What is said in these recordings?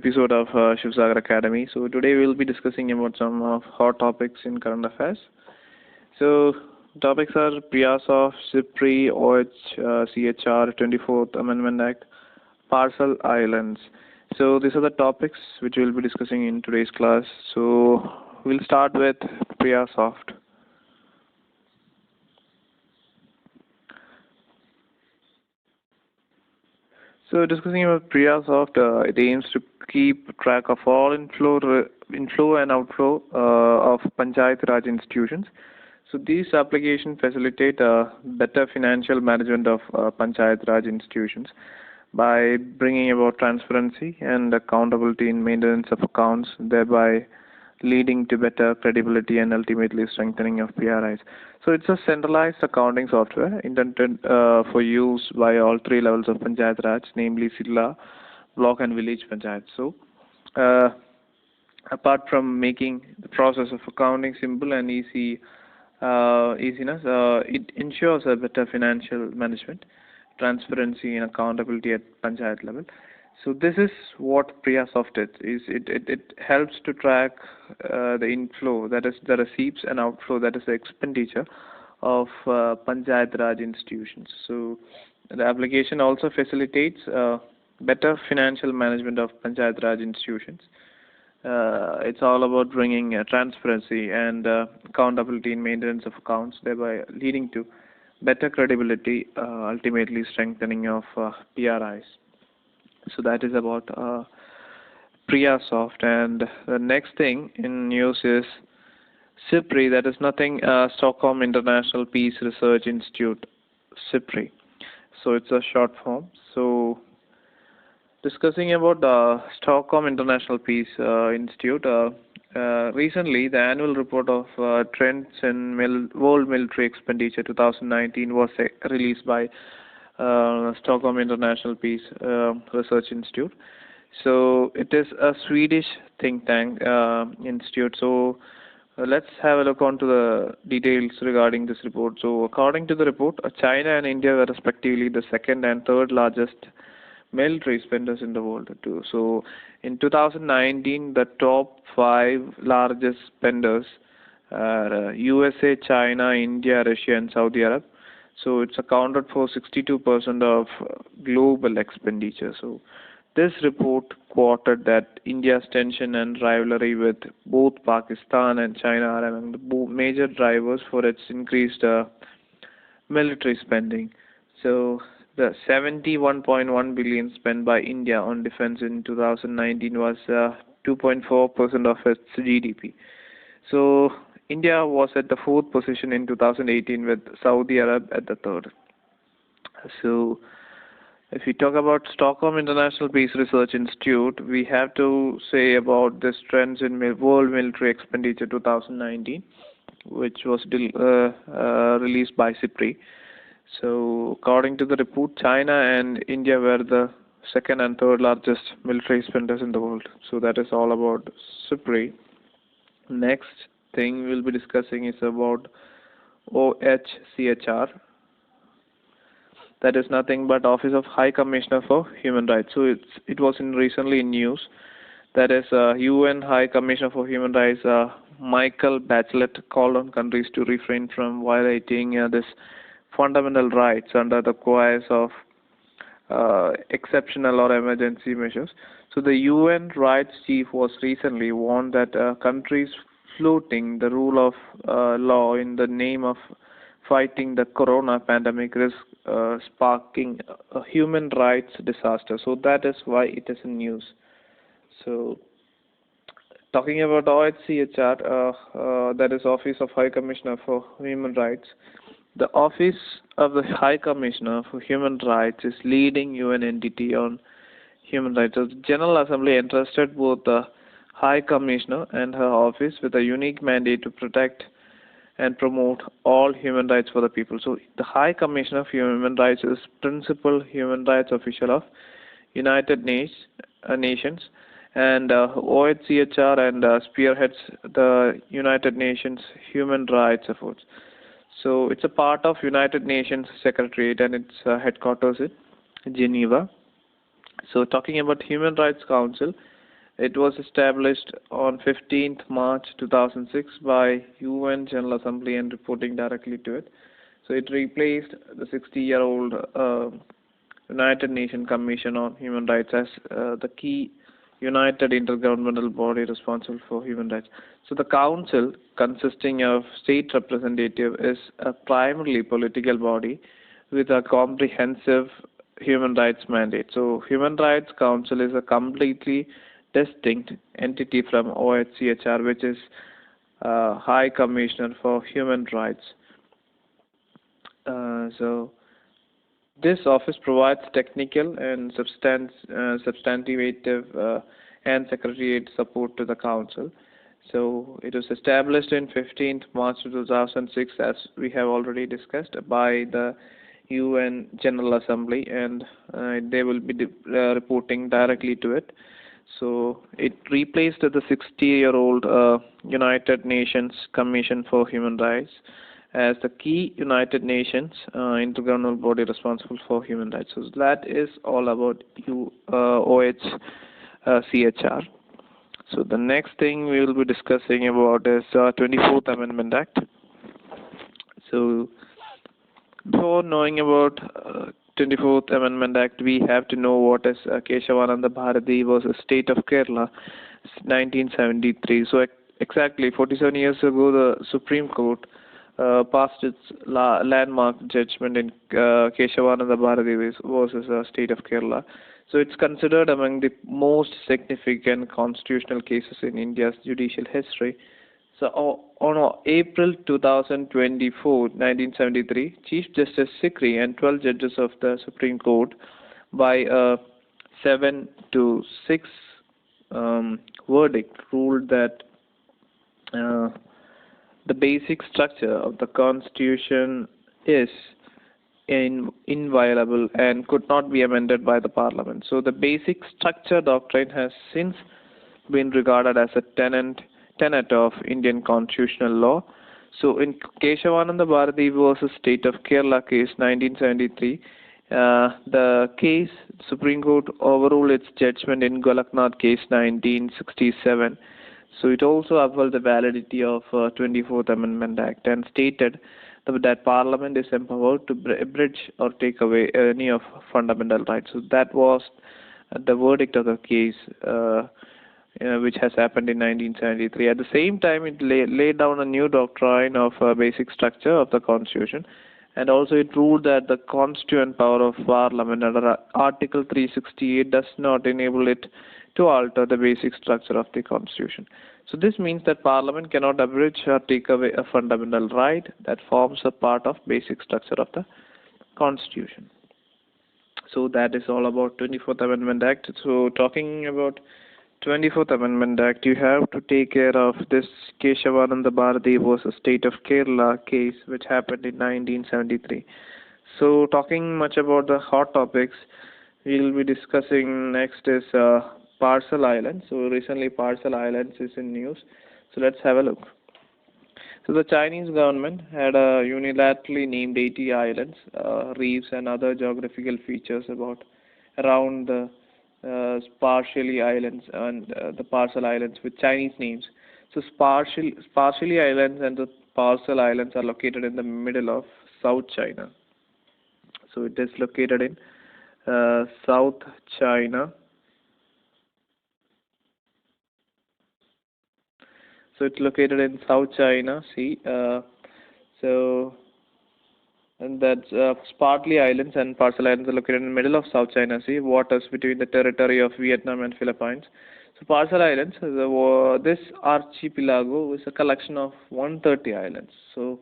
episode of Shivsagar Academy. So today we'll be discussing about some hot topics in current affairs. So topics are PRSOF, CIPRI, OH, CHR, 24th Amendment Act, Parcel Islands. So these are the topics which we'll be discussing in today's class. So we'll start with PRSOFT. So discussing about PRSOFT, it aims to keep track of all inflow and outflow of Panchayat Raj institutions. So these applications facilitate better financial management of Panchayat Raj institutions by bringing about transparency and accountability in maintenance of accounts, thereby leading to better credibility and ultimately strengthening of PRIs. So it's a centralized accounting software intended for use by all three levels of Panchayat Raj, namely Silla, Block and Village Panchayat. So apart from making the process of accounting simple and easiness, it ensures a better financial management, transparency and accountability at Panchayat level. So this is what PRIASOFT is. It helps to track the inflow, that is the receipts, and outflow, that is the expenditure of Panchayat Raj institutions. So the application also facilitates better financial management of Panchayat Raj institutions. It's all about bringing transparency and accountability in maintenance of accounts, thereby leading to better credibility, ultimately strengthening of PRIs. So that is about PRIASOFT. And the next thing in news is CIPRI, that is nothing, Stockholm International Peace Research Institute, CIPRI. So it's a short form. So discussing about Stockholm International Peace Institute, recently the annual report of trends in world military expenditure 2019 was released by Stockholm International Peace Research Institute. So it is a Swedish think tank institute. So let's have a look onto the details regarding this report. So according to the report, China and India were respectively the second and third largest military spenders in the world too. So in 2019, the top 5 largest spenders are USA, China, India, Russia, and Saudi Arabia. So it's accounted for 62% of global expenditure. So this report quoted that India's tension and rivalry with both Pakistan and China are among the major drivers for its increased military spending. So the 71.1 billion spent by India on defense in 2019 was 2.4% of its GDP. So India was at the 4th position in 2018 with Saudi Arabia at the 3rd. So if we talk about Stockholm International Peace Research Institute, we have to say about this trends in world military expenditure 2019, which was released by CIPRI. So according to the report, China and India were the second and third largest military spenders in the world. So that is all about CIPRI. Next thing we'll be discussing is about OHCHR. That is nothing but Office of High Commissioner for Human Rights. So it was recently in news. That is UN High Commissioner for Human Rights, Michael Bachelet, called on countries to refrain from violating this fundamental rights under the guise of exceptional or emergency measures. So the UN rights chief was recently warned that countries flouting the rule of law in the name of fighting the corona pandemic risk sparking a human rights disaster. So that is why it is in news. So talking about OHCHR, that is Office of High Commissioner for Human Rights. The Office of the High Commissioner for Human Rights is leading UN entity on human rights. So the General Assembly entrusted both the High Commissioner and her office with a unique mandate to protect and promote all human rights for the people. So the High Commissioner for Human Rights is principal human rights official of United Nations, and OHCHR and spearheads the United Nations human rights efforts. So it's a part of United Nations Secretariat and its headquarters in Geneva. So talking about Human Rights Council, It was established on 15th March 2006 by UN General Assembly and reporting directly to it. So it replaced the 60-year-old United Nations Commission on Human Rights as the key united intergovernmental body responsible for human rights. So the council, consisting of state representative, is a primarily political body with a comprehensive human rights mandate. So Human Rights Council is a completely distinct entity from OHCHR, which is High Commissioner for Human Rights. So this office provides technical and substantive and secretariat support to the council. So it was established in 15th March 2006, as we have already discussed, by the UN General Assembly, and they will be reporting directly to it. So it replaced the 60-year-old United Nations Commission for Human Rights as the key United Nations intergovernmental body responsible for human rights. So that is all about OHCHR. So the next thing we will be discussing about is 24th Amendment Act. So before knowing about 24th Amendment Act, we have to know what is Keshavananda Bharati versus State of Kerala, 1973. So exactly 47 years ago, the Supreme Court passed its landmark judgment in Keshavananda Bharati versus State of Kerala. So it's considered among the most significant constitutional cases in India's judicial history. So on April 2024, 1973, Chief Justice Sikri and 12 judges of the Supreme Court by a 7-6 verdict ruled that the basic structure of the Constitution is inviolable and could not be amended by the Parliament. So the basic structure doctrine has since been regarded as a tenet of Indian constitutional law. So in Keshavananda Bharati versus State of Kerala case 1973, the case Supreme Court overruled its judgment in Golaknath case 1967. So it also upheld the validity of 24th Amendment Act and stated that Parliament is empowered to abridge or take away any of fundamental rights. So that was the verdict of the case, which has happened in 1973. At the same time, it laid down a new doctrine of basic structure of the Constitution, and also it ruled that the constituent power of Parliament under Article 368 does not enable it to alter the basic structure of the Constitution. So this means that Parliament cannot abridge or take away a fundamental right that forms a part of basic structure of the Constitution. So that is all about 24th Amendment Act. So talking about 24th Amendment Act, you have to take care of this Keshavananda Bharati versus State of Kerala case, which happened in 1973. So talking much about the hot topics, we will be discussing next is Parcel Islands. So recently Parcel Islands is in news. So let's have a look. So the Chinese government had unilaterally named 80 islands, reefs and other geographical features around the Partially Islands and the Parcel Islands with Chinese names. So Partially Islands and the Parcel Islands are located in the middle of South China. So it is located in South China. So it's located in South China Sea. And that's Spratly Islands and Parcel Islands are located in the middle of South China Sea, waters between the territory of Vietnam and Philippines. So Parcel Islands, this archipelago is a collection of 130 islands. So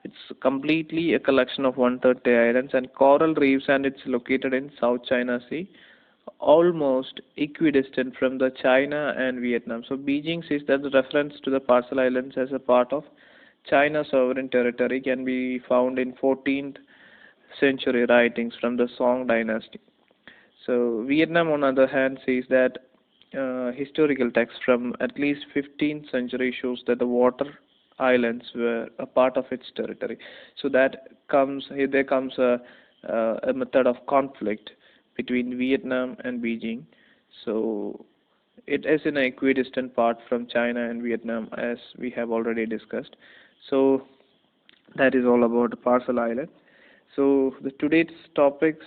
it's completely a collection of 130 islands and coral reefs, and it's located in South China Sea, almost equidistant from the China and Vietnam. So Beijing says that the reference to the Parcel Islands as a part of China's sovereign territory can be found in 14th century writings from the Song dynasty. So Vietnam, on the other hand, says that historical texts from at least 15th century shows that the water islands were a part of its territory. So there comes a method of conflict between Vietnam and Beijing. So It is in an equidistant part from China and Vietnam, as we have already discussed. So that is all about the Parcel Island. So the today's topics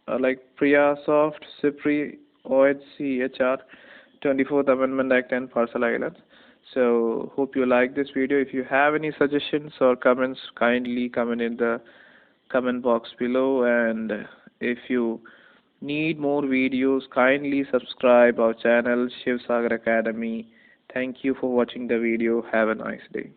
are like Priyasoft, CIPRI, OHC, HR, 24th Amendment Act, and Parcel Islands. So hope you like this video. If you have any suggestions or comments, kindly comment in the comment box below. And if you need more videos, kindly subscribe our channel Shiv Sagar Academy. Thank you for watching the video. Have a nice day.